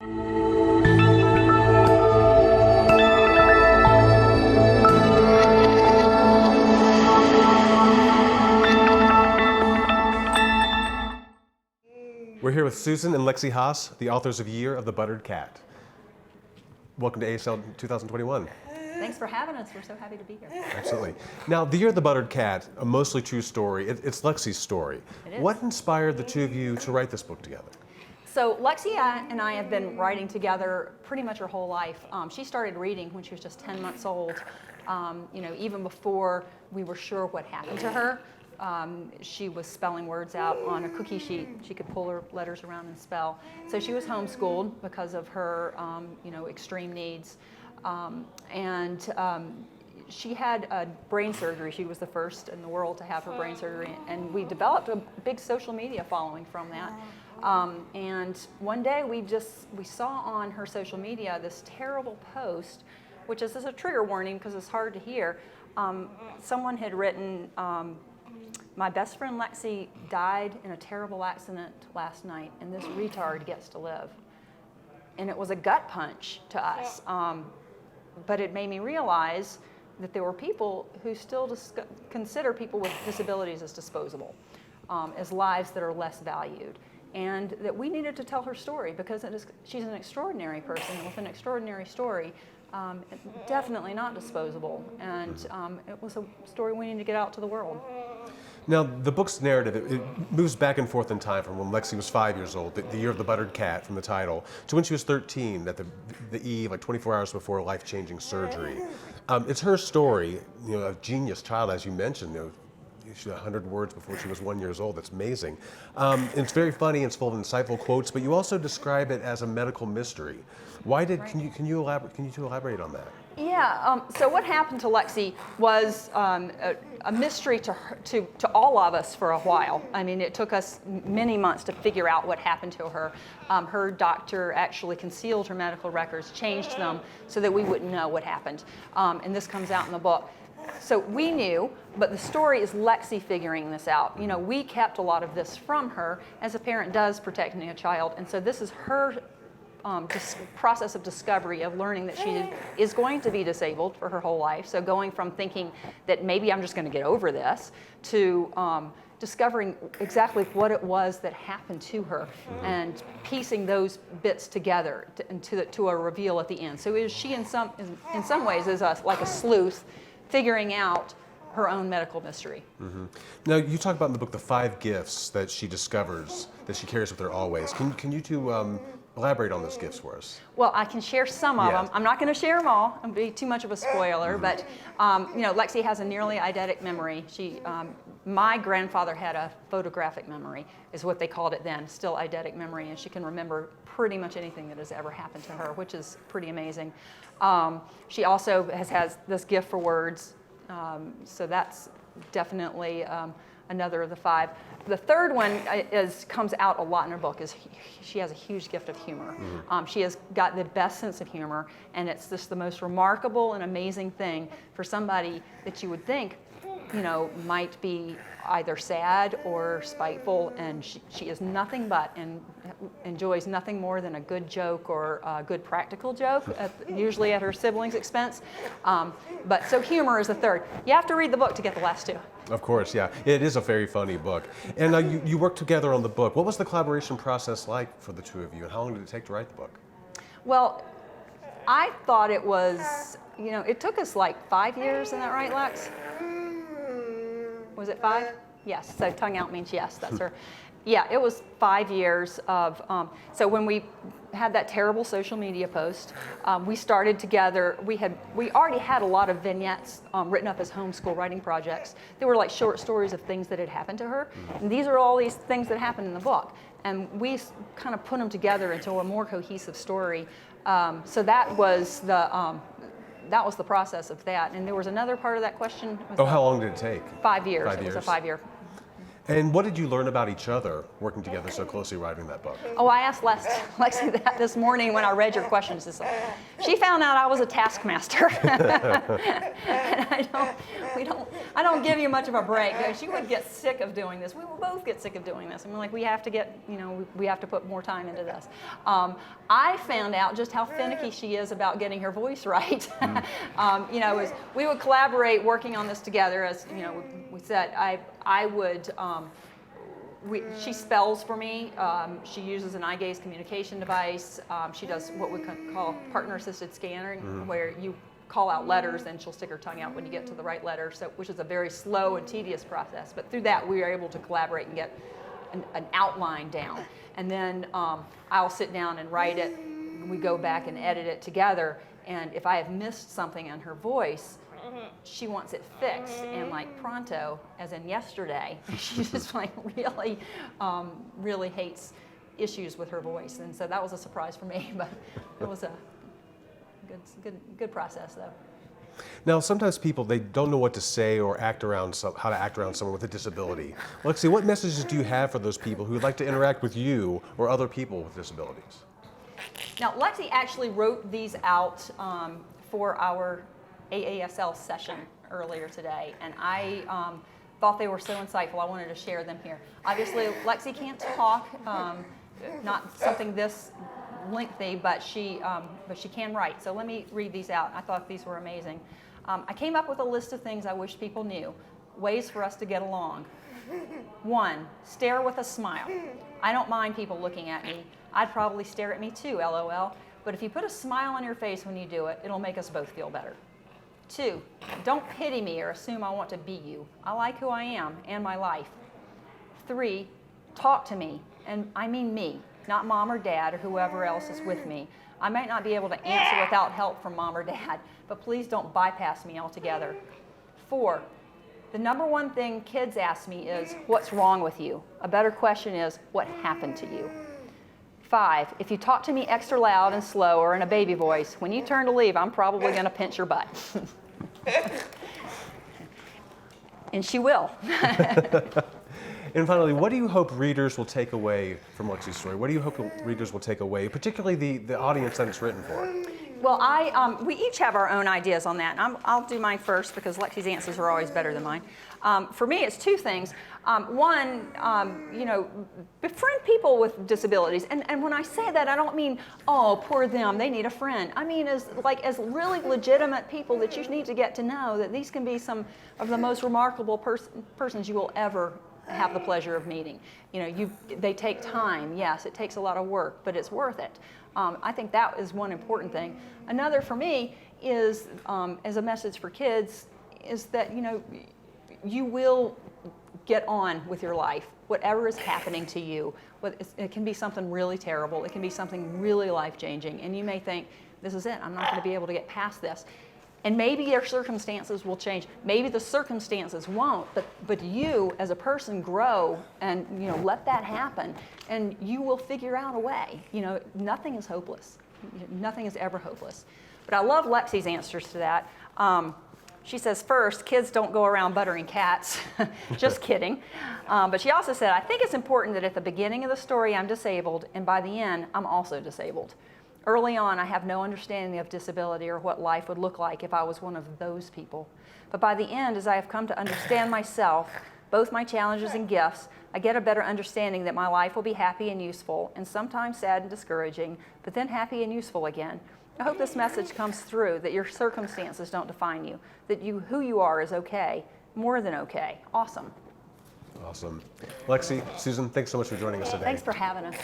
We're here with Susan and Lexi Haas, the authors of Year of the Buttered Cat. Welcome to AASL 2021. Thanks for having us. We're so happy to be here. Absolutely. Now, The Year of the Buttered Cat, a mostly true story. It's Lexi's story. It is. What inspired the two of you to write this book together? So Lexi and I have been writing together pretty much her whole life. She started reading when she was just 10 months old, even before we were sure what happened to her. She was spelling words out on a cookie sheet. She could pull her letters around and spell. So she was homeschooled because of her, extreme needs. She had a brain surgery. She was the first in the world to have her brain surgery. And we developed a big social media following from that. And one day we saw on her social media this terrible post, which is a trigger warning because it's hard to hear. Someone had written, my best friend Lexi died in a terrible accident last night, and this retard gets to live. And it was a gut punch to us. But it made me realize that there were people who still consider people with disabilities as disposable, as lives that are less valued. And that we needed to tell her story because she's an extraordinary person with an extraordinary story. Definitely not disposable. And it was a story we needed to get out to the world. Now, the book's narrative, it moves back and forth in time from when Lexi was 5 years old, the Year of the Buttered Cat from the title, to when she was 13, at the eve, like 24 hours before a life-changing surgery. It's her story, a genius child, as you mentioned. She had 100 words before she was 1 year old. That's amazing. It's very funny. It's full of insightful quotes, but you also describe it as a medical mystery. Right. Can you elaborate on that? Yeah. So what happened to Lexi was a mystery to her, to all of us for a while. I mean, it took us many months to figure out what happened to her. Her doctor actually concealed her medical records, changed them so that we wouldn't know what happened. And this comes out in the book. So we knew, but the story is Lexi figuring this out. We kept a lot of this from her, as a parent does protecting a child. And so this is her process of discovery, of learning that she is going to be disabled for her whole life. So going from thinking that maybe I'm just going to get over this to discovering exactly what it was that happened to her and piecing those bits together to a reveal at the end. So she in some ways is like a sleuth figuring out her own medical mystery. Mm-hmm. Now, you talk about in the book the 5 gifts that she discovers that she carries with her always. Can you two elaborate on those gifts for us? Well, I can share some of them. I'm not going to share them all. It'd be too much of a spoiler. But Lexi has a nearly eidetic memory. My grandfather had a photographic memory, is what they called it then. Still eidetic memory, and she can remember pretty much anything that has ever happened to her, which is pretty amazing. She also has this gift for words, so that's definitely another of the 5. The third one comes out a lot in her book. She has a huge gift of humor. She has got the best sense of humor, and it's just the most remarkable and amazing thing for somebody that you would think, might be either sad or spiteful, and she is nothing but, and enjoys nothing more than a good joke or a good practical joke, usually at her siblings' expense. But so humor is the third. You have to read the book to get the last 2. Of course, yeah. It is a very funny book. And you worked together on the book. What was the collaboration process like for the two of you, and how long did it take to write the book? Well, I thought it was, it took us like 5 years, isn't that right, Lex? Was it 5? Yes, so tongue out means yes, that's her. Yeah, it was 5 years of, so when we had that terrible social media post, we started together. We already had a lot of vignettes written up as homeschool writing projects. They were like short stories of things that had happened to her. And these are all these things that happened in the book. And we kind of put them together into a more cohesive story. So that was the process of that. And there was another part of that question. How long did it take? 5 years. 5 It years. was a 5 year. And what did you learn about each other working together so closely writing that book? Oh, I asked Lexi that this morning when I read your questions. She found out I was a taskmaster. And I don't give you much of a break. She would get sick of doing this. We will both get sick of doing this. I mean, like, we have to put more time into this. I found out just how finicky she is about getting her voice right. As we would collaborate working on this together, as we said, I would. She spells for me. She uses an eye gaze communication device. She does what we call partner-assisted scanning, where you call out letters and she'll stick her tongue out when you get to the right letter, which is a very slow and tedious process. But through that, we are able to collaborate and get an outline down. And then I'll sit down and write it. We go back and edit it together. And if I have missed something in her voice, she wants it fixed, and like pronto, as in yesterday. She just like really hates issues with her voice, and so that was a surprise for me. But it was a good process, though. Now, sometimes people, they don't know what to say or how to act around someone with a disability. Lexi, what messages do you have for those people who would like to interact with you or other people with disabilities? Now, Lexi actually wrote these out for our AASL session earlier today, and I thought they were so insightful. I wanted to share them here. Obviously, Lexi can't talk, not something this lengthy, but she can write. So let me read these out. I thought these were amazing. I came up with a list of things I wish people knew, ways for us to get along. 1, stare with a smile. I don't mind people looking at me. I'd probably stare at me too, LOL. But if you put a smile on your face when you do it, it'll make us both feel better. 2, don't pity me or assume I want to be you. I like who I am and my life. 3, talk to me, and I mean me, not mom or dad or whoever else is with me. I might not be able to answer without help from mom or dad, but please don't bypass me altogether. 4, the number one thing kids ask me is, what's wrong with you? A better question is, what happened to you? 5, if you talk to me extra loud and slow or in a baby voice, when you turn to leave, I'm probably going to pinch your butt. And she will. And finally, what do you hope readers will take away from Lexi's story? What do you hope readers will take away, particularly the audience that it's written for? Well, we each have our own ideas on that. And I'll do mine first because Lexi's answers are always better than mine. For me, it's 2 things. One, befriend people with disabilities. And when I say that, I don't mean, oh, poor them, they need a friend. I mean as really legitimate people that you need to get to know, that these can be some of the most remarkable persons you will ever have the pleasure of meeting. They take time. Yes, it takes a lot of work, but it's worth it. I think that is one important thing. Another for me is, as a message for kids, is that you will get on with your life, whatever is happening to you. It can be something really terrible. It can be something really life-changing, and you may think, this is it. I'm not going to be able to get past this. And maybe your circumstances will change. Maybe the circumstances won't, but you as a person grow and let that happen, and you will figure out a way. Nothing is hopeless. Nothing is ever hopeless. But I love Lexi's answers to that. She says, first, kids don't go around buttering cats. Just kidding. But she also said, I think it's important that at the beginning of the story I'm disabled, and by the end I'm also disabled. Early on, I have no understanding of disability or what life would look like if I was one of those people. But by the end, as I have come to understand myself, both my challenges and gifts, I get a better understanding that my life will be happy and useful, and sometimes sad and discouraging, but then happy and useful again. I hope this message comes through, that your circumstances don't define you, that who you are is okay, more than okay. Awesome. Awesome. Lexi, Susan, thanks so much for joining us today. Thanks for having us.